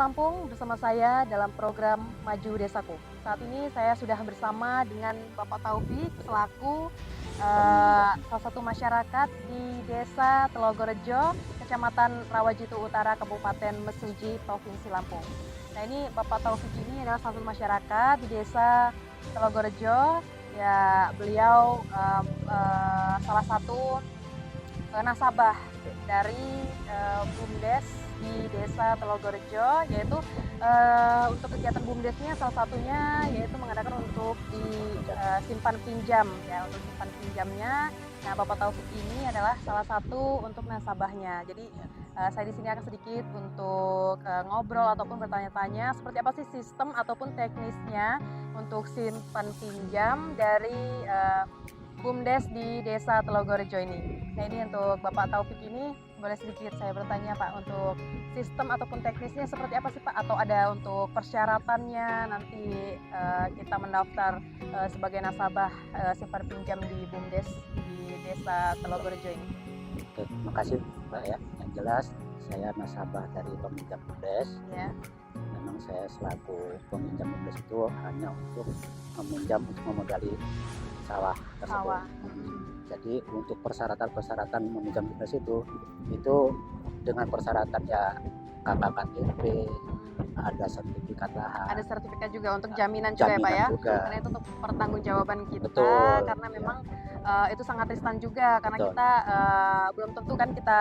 Lampung bersama saya dalam program Maju Desaku. Saat ini saya sudah bersama dengan Bapak Taufik selaku salah satu masyarakat di Desa Telogorejo, Kecamatan Rawajitu Utara, Kabupaten Mesuji, Provinsi Lampung. Nah, ini Bapak Taufik ini adalah salah satu masyarakat di Desa Telogorejo. Ya, beliau salah satu nasabah dari BUMDes di Desa Telogorejo, yaitu untuk kegiatan BUMDesnya salah satunya yaitu mengadakan untuk di simpan pinjam, ya, untuk simpan pinjamnya. Nah, Bapak Taufik ini adalah salah satu untuk nasabahnya. Jadi saya di sini akan sedikit untuk ngobrol ataupun bertanya-tanya seperti apa sih sistem ataupun teknisnya untuk simpan pinjam dari BUMDes di Desa Telogorejo ini. Nah, ini untuk Bapak Taufik ini, boleh sedikit saya bertanya Pak, untuk sistem ataupun teknisnya seperti apa sih Pak? Atau ada untuk persyaratannya nanti kita mendaftar sebagai nasabah simpan pinjam di BUMDes di Desa Telogorejo ini? Oke, terima kasih Mbak ya. Yang jelas saya nasabah dari peminjam BUMDes. Ya. Memang saya selaku peminjam BUMDes itu hanya untuk meminjam untuk memodali sawah tersebut. Sawah. Jadi untuk persyaratan meminjam BUMDes itu dengan persyaratan ya KKKTP, ada sertifikat lahan. Ada sertifikat juga untuk jaminan juga ya Pak ya? Juga. Karena itu untuk pertanggungjawaban kita. Betul, karena ya. memang itu sangat riskan juga karena Betul. kita belum tentu kan kita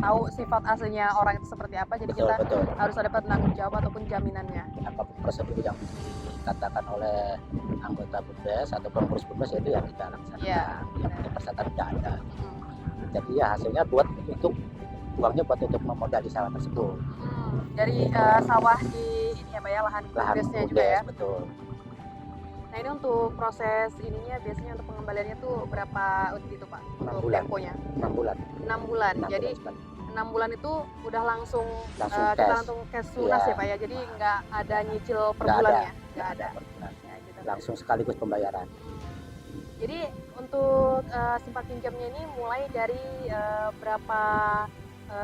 tahu sifat aslinya orang itu seperti apa, jadi Betul, kita betul. harus ada penanggung jawab ataupun jaminannya. Apapun prosedur yang dikatakan oleh anggota BUMDes atau pengurus BUMDes itu yang kita laksanakan. Iya, Yang untuk persyaratan tidak ada. Jadi ya hasilnya buat untuk uangnya buat untuk memodali sawah tersebut. Dari sawah di ini ya Pak ya, lahan BUMDesnya juga ya. Betul. Nah, ini untuk proses ininya biasanya untuk pengembaliannya tuh berapa itu Pak? 6 Untuk bulan. temponya? 6 bulan. 6 bulan. 6 Jadi bulan. 6 bulan itu udah langsung Langsung kita cash. langsung cash lunas Iya. ya Pak ya. Jadi nggak ada nyicil per Nggak bulan ada. ya? Nggak ada. per bulan. Ya, gitu. Langsung sekaligus pembayaran. Jadi untuk simpan pinjamnya ini mulai dari berapa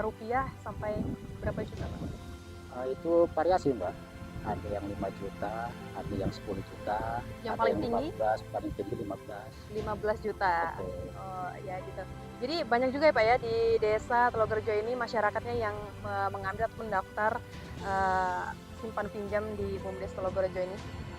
rupiah sampai berapa juta Pak? Itu variasi Mbak. Ada yang 5 juta, ada yang 10 juta, Yang ada paling yang tinggi? 15, paling tinggi 15. 15 juta. Betul. Oh ya gitu. Jadi banyak juga ya Pak ya di Desa Telogorejo ini masyarakatnya yang mengambil atau mendaftar simpan pinjam di BUMDes Telogorejo ini.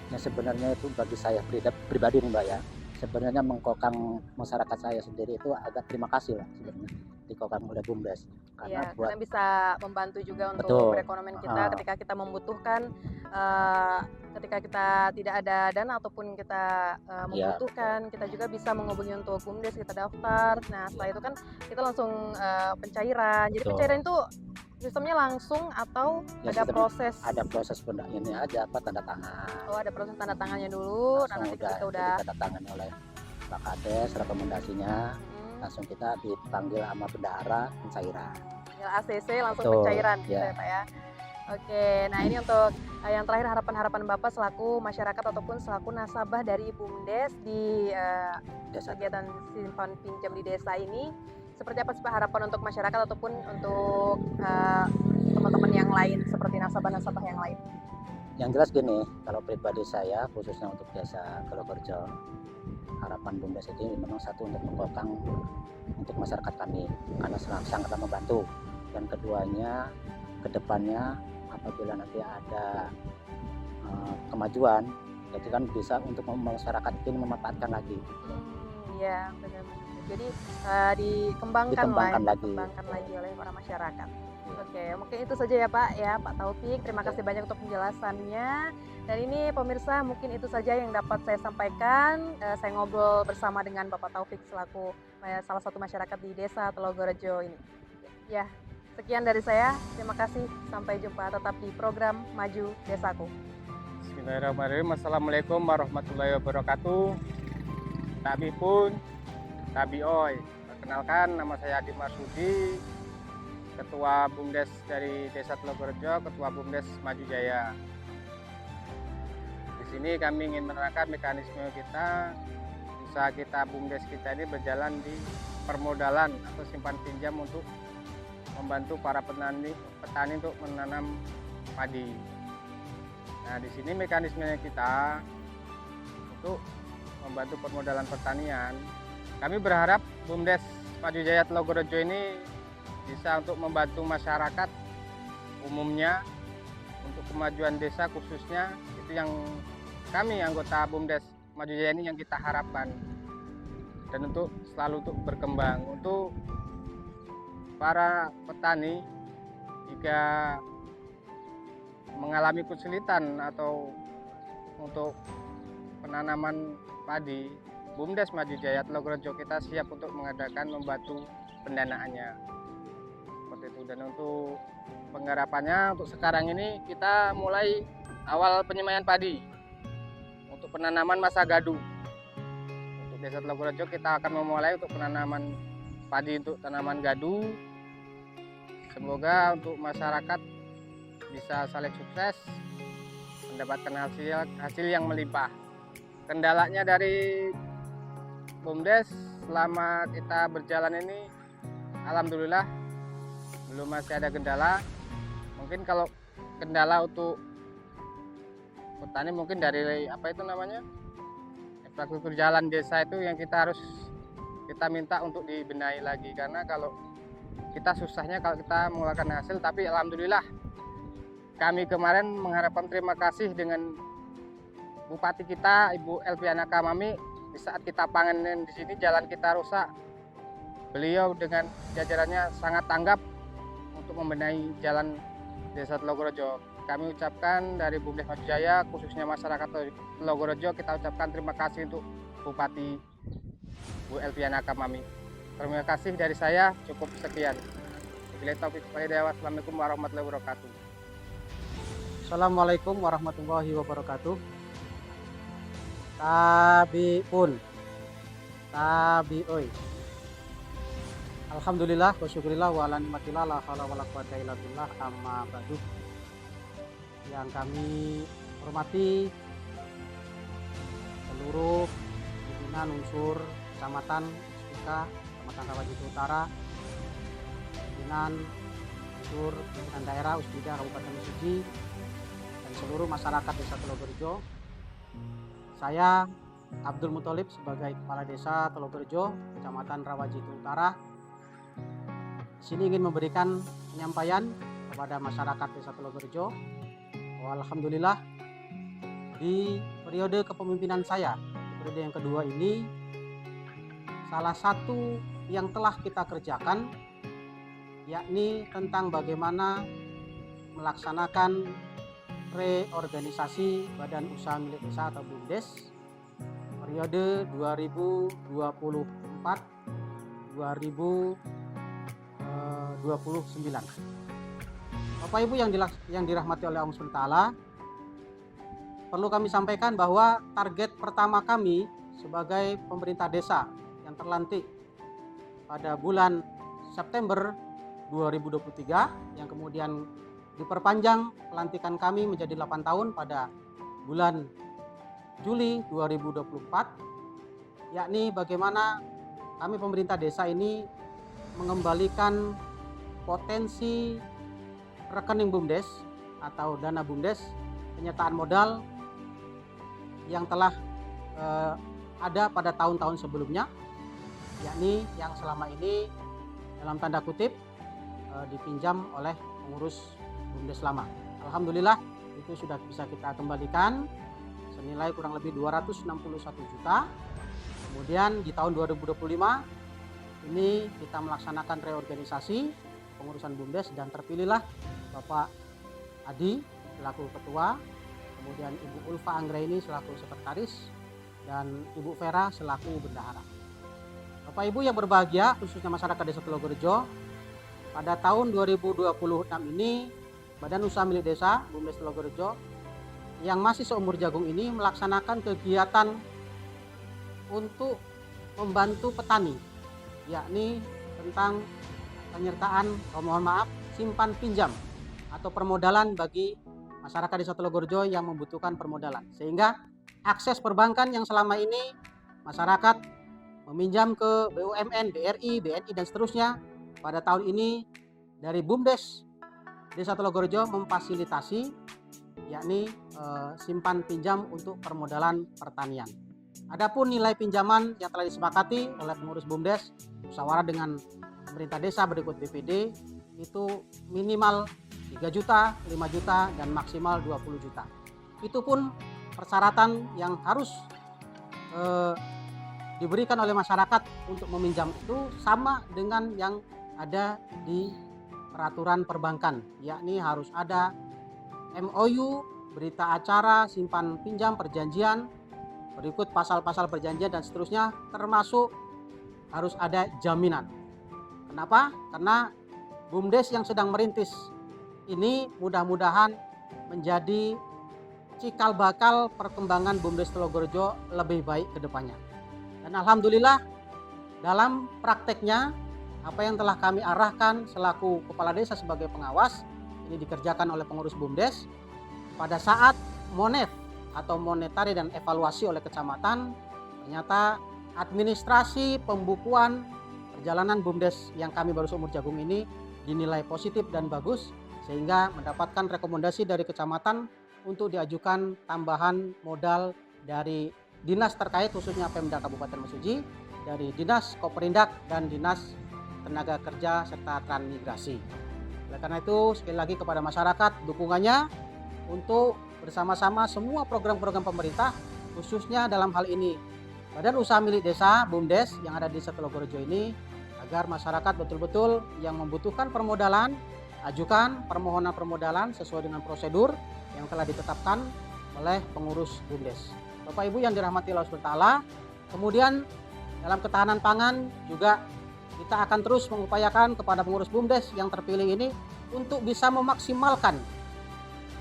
Nah, sebenarnya itu bagi saya pribadi nih Mbak ya, sebenarnya mengkokang masyarakat saya sendiri itu agak terima kasih lah sebenarnya dikokang oleh BUMDes Iya, karena buat karena bisa membantu juga untuk Betul. perekonomian kita ketika kita membutuhkan, ketika kita tidak ada dana ataupun kita Iya, membutuhkan, kita juga bisa menghubungi untuk BUMDes, kita daftar. Nah, setelah itu kan kita langsung pencairan. Jadi Betul. pencairan itu sistemnya langsung atau Ya, ada sistem- proses? ada proses ini aja tanda tangan. Oh, ada proses tanda tangannya dulu. Nah, nanti ketika udah tanda tangan oleh Pak Kades rekomendasinya, langsung kita dipanggil sama bendahara pencairan. panggil ACC langsung Betul, pencairan gitu ya. ya Pak ya. Oke, nah ini untuk yang terakhir harapan-harapan Bapak selaku masyarakat ataupun selaku nasabah dari BUMDes di Desa kegiatan simpan pinjam di desa ini, seperti apa sih Pak harapan untuk masyarakat ataupun untuk teman-teman yang lain seperti nasabah-nasabah yang lain? Yang jelas gini, kalau pribadi saya khususnya untuk Desa Telogorejo, harapan BUMDes ini memang satu untuk mengkokang untuk masyarakat kami karena sangat membantu. Dan keduanya, kedepannya apabila nanti ada kemajuan, itu kan bisa untuk masyarakat ini memanfaatkan lagi. Iya, benar-benar. Jadi dikembangkan lagi oleh para masyarakat. Oke, mungkin itu saja ya Pak Pak Taufik. Terima kasih banyak untuk penjelasannya. Dan ini pemirsa, mungkin itu saja yang dapat saya sampaikan. Saya ngobrol bersama dengan Bapak Taufik selaku salah satu masyarakat di Desa Telogorejo ini. Ya, sekian dari saya. Terima kasih. Sampai jumpa tetap di program Maju Desaku. Bismillahirrahmanirrahim. Assalamualaikum warahmatullahi wabarakatuh. Tabi pun, tabi oi. Perkenalkan, nama saya Adi Marsudi, Ketua BUMDes dari Desa Telogorejo, Ketua BUMDes Maju Jaya. Di sini kami ingin menerangkan mekanisme kita, usaha kita BUMDes kita ini berjalan di permodalan atau simpan pinjam untuk membantu para petani untuk menanam padi. Nah, di sini mekanismenya kita untuk membantu permodalan pertanian. Kami berharap BUMDes Maju Jaya Telogorejo ini bisa untuk membantu masyarakat umumnya untuk kemajuan desa khususnya. Itu yang kami anggota BUMDes Maju Jaya ini yang kita harapkan, dan untuk selalu untuk berkembang. Untuk para petani jika mengalami kesulitan atau untuk penanaman padi, BUMDes Maju Jaya Telogorejo kita siap untuk mengadakan membantu pendanaannya seperti itu. Dan untuk penggarapannya untuk sekarang ini kita mulai awal penyemaian padi untuk penanaman masa gadu. Untuk Desa Telogorejo kita akan memulai untuk penanaman padi untuk tanaman gadu. Semoga untuk masyarakat bisa saling sukses, mendapatkan hasil yang melimpah. Kendalanya dari BUMDes selama kita berjalan ini, alhamdulillah belum masih ada kendala. Mungkin kalau kendala untuk petani mungkin dari apa itu namanya, infrastruktur jalan desa itu yang kita minta untuk dibenahi lagi. Karena kalau kita susahnya kalau kita mengeluarkan hasil, tapi alhamdulillah kami kemarin mengharapkan terima kasih dengan Bupati kita Ibu Elviana Kamami. Di saat kita panen di sini jalan kita rusak, beliau dengan jajarannya sangat tanggap untuk membenahi jalan Desa Telogorejo. Kami ucapkan dari BUMDes Maju Jaya, khususnya masyarakat Telogorejo, kita ucapkan terima kasih untuk Bupati Bu Elviana Kamami. Terima kasih dari saya, cukup sekian. Wabillahi taufiq wal hidayah. Wassalamualaikum warahmatullahi wabarakatuh. Assalamualaikum warahmatullahi wabarakatuh. Tabiun, tabioi. Alhamdulillah wa syukurillah wa ala nikmatillah la haula wala quwata illa billah, amma ba'du. Yang kami hormati seluruh pimpinan unsur Kecamatan Ustika, Kecamatan Rawajitu Utara, pimpinan unsur pimpinan daerah Ustika Kabupaten Mesuji, dan seluruh masyarakat Desa Telogorejo. Saya Abdul Muthalib sebagai Kepala Desa Telogorejo, Kecamatan Rawajitu Utara, di sini ingin memberikan penyampaian kepada masyarakat Desa Telogorejo. Alhamdulillah di periode kepemimpinan saya, di periode yang kedua ini, salah satu yang telah kita kerjakan yakni tentang bagaimana melaksanakan reorganisasi Badan Usaha Milik Desa atau BUMDes periode 2024-2029. Bapak Ibu yang dirahmati oleh Allah SWT, perlu kami sampaikan bahwa target pertama kami sebagai pemerintah desa yang terlantik pada bulan September 2023, yang kemudian diperpanjang pelantikan kami menjadi 8 tahun pada bulan Juli 2024, yakni bagaimana kami pemerintah desa ini mengembalikan potensi rekening BUMDes atau dana BUMDes, penyertaan modal yang telah ada pada tahun-tahun sebelumnya, yakni yang selama ini dalam tanda kutip dipinjam oleh pengurus BUMDes lama. Alhamdulillah itu sudah bisa kita kembalikan senilai kurang lebih 261 juta. Kemudian di tahun 2025 ini kita melaksanakan reorganisasi pengurusan BUMDes dan terpilihlah Bapak Adi selaku ketua, kemudian Ibu Ulfa Anggraini selaku sekretaris, dan Ibu Vera selaku bendahara. Bapak Ibu yang berbahagia, khususnya masyarakat Desa Telogorejo, pada tahun 2026 ini Badan Usaha Milik Desa BUMDes Telogorejo yang masih seumur jagung ini melaksanakan kegiatan untuk membantu petani, yakni tentang penyertaan, simpan pinjam atau permodalan bagi masyarakat Desa Telogorejo yang membutuhkan permodalan, sehingga akses perbankan yang selama ini masyarakat meminjam ke BUMN, BRI, BNI dan seterusnya, pada tahun ini dari BUMDes Desa Telogorjo memfasilitasi yakni simpan pinjam untuk permodalan pertanian. Adapun nilai pinjaman yang telah disepakati oleh pengurus BUMDes musyawarah dengan pemerintah desa berikut BPD itu minimal 3 juta, 5 juta, dan maksimal 20 juta. Itu pun persyaratan yang harus diberikan oleh masyarakat untuk meminjam itu sama dengan yang ada di peraturan perbankan, yakni harus ada MOU, berita acara, simpan pinjam, perjanjian, berikut pasal-pasal perjanjian dan seterusnya, termasuk harus ada jaminan. Kenapa? Karena BUMDes yang sedang merintis ini mudah-mudahan menjadi cikal bakal perkembangan BUMDes Telogorjo lebih baik ke depannya. Dan alhamdulillah dalam prakteknya apa yang telah kami arahkan selaku kepala desa sebagai pengawas ini dikerjakan oleh pengurus BUMDes pada saat monet atau monetari dan evaluasi oleh kecamatan. Ternyata administrasi pembukuan perjalanan BUMDes yang kami baru seumur jagung ini dinilai positif dan bagus, sehingga mendapatkan rekomendasi dari kecamatan untuk diajukan tambahan modal dari dinas terkait, khususnya Pemda Kabupaten Mesuji, dari Dinas Koperindak dan Dinas Tenaga Kerja serta Transmigrasi. Oleh karena itu, sekali lagi kepada masyarakat dukungannya untuk bersama-sama semua program-program pemerintah, khususnya dalam hal ini Badan Usaha Milik Desa BUMDes yang ada di Desa Telogorjo ini, agar masyarakat betul-betul yang membutuhkan permodalan ajukan permohonan permodalan sesuai dengan prosedur yang telah ditetapkan oleh pengurus BUMDes. Bapak Ibu yang dirahmati Allah SWT, kemudian dalam ketahanan pangan juga kita akan terus mengupayakan kepada pengurus BUMDes yang terpilih ini untuk bisa memaksimalkan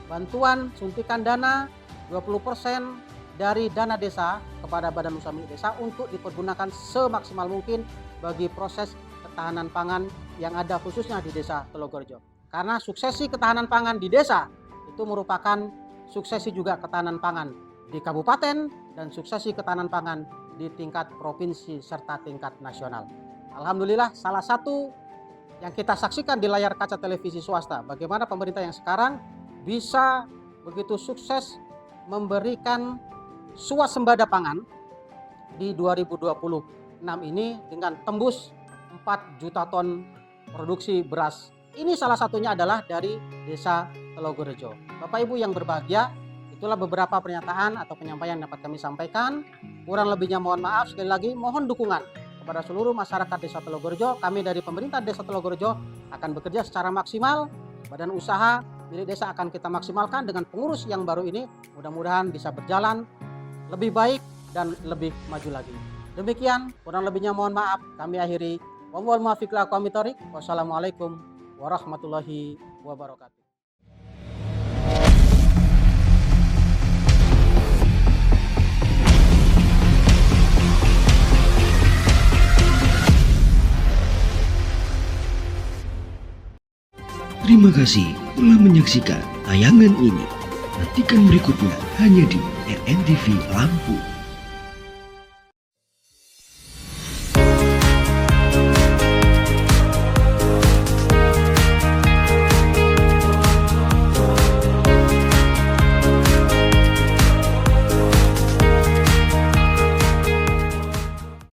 bantuan suntikan dana 20% dari dana desa kepada Badan Usaha Milik Desa untuk dipergunakan semaksimal mungkin bagi proses ketahanan pangan yang ada khususnya di Desa Telogorjo. Karena suksesi ketahanan pangan di desa itu merupakan suksesi juga ketahanan pangan di kabupaten dan suksesi ketahanan pangan di tingkat provinsi serta tingkat nasional. Alhamdulillah, salah satu yang kita saksikan di layar kaca televisi swasta, bagaimana pemerintah yang sekarang bisa begitu sukses memberikan swasembada pangan di 2026 ini dengan tembus 4 juta ton produksi beras. Ini salah satunya adalah dari Desa Telogorjo. Bapak Ibu yang berbahagia, itulah beberapa pernyataan atau penyampaian yang dapat kami sampaikan. Kurang lebihnya mohon maaf. Sekali lagi mohon dukungan kepada seluruh masyarakat Desa Telogorjo. Kami dari pemerintah Desa Telogorjo akan bekerja secara maksimal. Badan usaha milik desa akan kita maksimalkan dengan pengurus yang baru ini. Mudah-mudahan bisa berjalan lebih baik dan lebih maju lagi. Demikian, kurang lebihnya mohon maaf. Kami akhiri. Wassalamualaikum warahmatullahi wabarakatuh. Terima kasih telah menyaksikan tayangan ini. Nantikan berikutnya hanya di RNTV Lampung.